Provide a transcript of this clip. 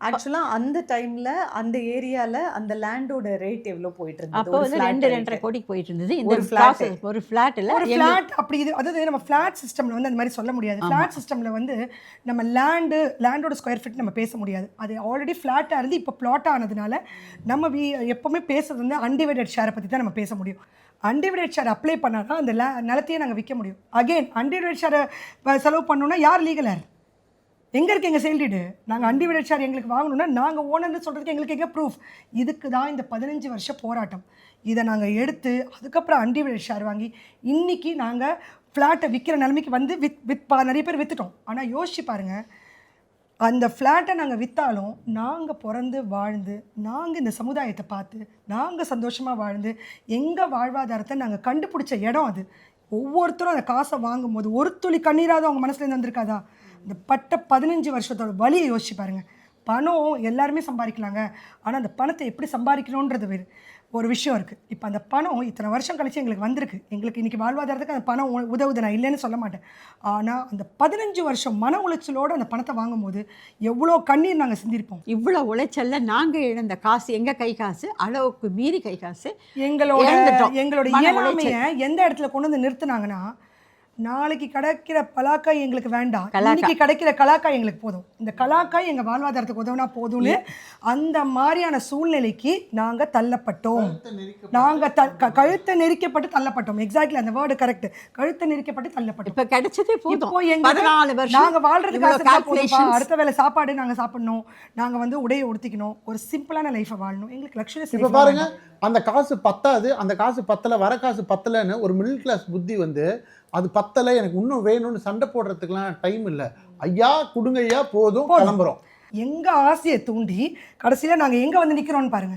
ஆக்சுவலா அந்த டைம்ல அந்த ஏரியால அந்த லேண்டோட ரேட் எவ்வளவு போயிட்டு இருந்தது? அப்போ வந்து 2-2.5 கோடிக்கு போயிட்டு இருந்தது இந்த ஒரு flat. ஒரு ஃப்ளாட்டில். ஒரு ஃப்ளாட் அப்படி இது, அதாவது நம்ம ஃப்ளாட் சிஸ்டம்ல வந்து அந்த மாதிரி சொல்ல முடியாது. ஃப்ளாட் சிஸ்டம்ல வந்து நம்ம லேண்டோட ஸ்கொயர் ஃபீட் நம்ம பேச முடியாது. அது ஆல்ரெடி ஃப்ளாட்டாக இருந்து இப்போ பிளாட் ஆனதுனால நம்ம எப்போவுமே பேசுறது வந்து அன்டிவைடட் ஷேரை பற்றி தான் நம்ம பேச முடியும். அன்டிவைடட் ஷேர் அப்ளை பண்ணால் தான் அந்த நிலத்தையே நாங்கள் விற்க முடியும். அகெயின் அன்டிவைடட் ஷேரை செலவு பண்ணோன்னா யார் லீகல் யார்? எங்கே இருக்குது எங்கள் சேல்டீடு? நாங்கள் அன்டிவைடட் ஷேர் எங்களுக்கு வாங்கணும்னா நாங்கள் ஓனர்னு சொல்கிறதுக்கு எங்களுக்கு எங்கே ப்ரூஃப்? இதுக்கு தான் இந்த 15 வருஷ போராட்டம். இதை நாங்கள் எடுத்து அதுக்கப்புறம் அன்டிவைடட் ஷேர் வாங்கி இன்றைக்கி நாங்கள் ஃப்ளாட்டை விற்கிற நிலைமைக்கு வந்து நிறைய பேர் விற்றுட்டோம். ஆனால் யோசிச்சு பாருங்கள், அந்த ஃப்ளாட்டை நாங்கள் விற்றாலும் நாங்கள் பிறந்து வாழ்ந்து நாங்கள் இந்த சமுதாயத்தை பார்த்து நாங்கள் சந்தோஷமாக வாழ்ந்து எங்கள் வாழ்வாதாரத்தை நாங்கள் கண்டுபிடிச்ச இடம் அது. ஒவ்வொருத்தரும் அந்த காசை வாங்கும்போது ஒரு துளி கண்ணீராவது அவங்க மனசுலேருந்து வந்திருக்காதா? இந்த பட்ட 15 வருஷத்தோட வலியை யோசிச்சு பாருங்கள். பணம் எல்லாருமே சம்பாதிக்கலாங்க, ஆனால் அந்த பணத்தை எப்படி சம்பாதிக்கணுன்றது ஒரு விஷயம் இருக்குது. இப்போ அந்த பணம் இத்தனை வருஷம் கழிச்சு எங்களுக்கு வந்திருக்கு, எங்களுக்கு இன்றைக்கி வாழ்வாதாரத்துக்கு அந்த பணம் உதவுது, நான் இல்லைன்னு சொல்ல மாட்டேன். ஆனால் அந்த 15 வருஷம் மன உளைச்சலோடு அந்த பணத்தை வாங்கும் போது எவ்வளோ கண்ணீர் நாங்கள் சிந்திருப்போம். இவ்வளோ உளைச்சல்ல நாங்கள் இழந்த காசு, எங்கள் கை காசு, அளவுக்கு மீறி கை காசு, எங்களோட இயலாமையை எந்த இடத்துல கொண்டு வந்து நிறுத்தினாங்கன்னா, நாளைக்கு கிடைக்கிற பலாக்காய் எங்களுக்கு வேண்டாம், இன்னைக்கு கிடைக்கிற கலாக்காய் எங்களுக்கு போதும், இந்த கலாக்காய் எங்கள் வாழ்வாதாரத்துக்கு உதவுனா போதும்னு அந்த மாதிரியான சூழ்நிலைக்கு நாங்கள் தள்ளப்பட்டோம். நாங்கள் கழுத்தை நெரிக்கப்பட்டு தள்ளப்பட்டோம். எக்ஸாக்ட்லி அந்த வேர்டு கரெக்ட், கழுத்தை நெரிக்கப்பட்டு தள்ளப்பட்டோம். இப்போ கிடைச்சதே போதும். இப்போ நாங்கள் வாழ்றதுக்கு அடுத்த வேலை சாப்பாடு நாங்கள் சாப்பிடணும், நாங்கள் வந்து உடையை உடுத்திக்கணும், ஒரு சிம்பிளான லைஃபை வாழணும். எங்களுக்கு லக்ஸுரியஸ். இப்போ பாருங்க, அந்த காசு பத்தாது, அந்த காசு பத்தலை, வர காசு பத்தலைன்னு ஒரு மிடில் கிளாஸ் புத்தி வந்து அது பத்தலை, எனக்கு இன்னும் வேணும்னு சண்டை போடுறதுக்குலாம் டைம் இல்லை. ஐயா கொடுங்க ஐயா, போதும், கிளம்புறோம். எங்கள் ஆசையை தூண்டி கடைசியில் நாங்கள் எங்கே வந்து நிற்கிறோன்னு பாருங்கள்.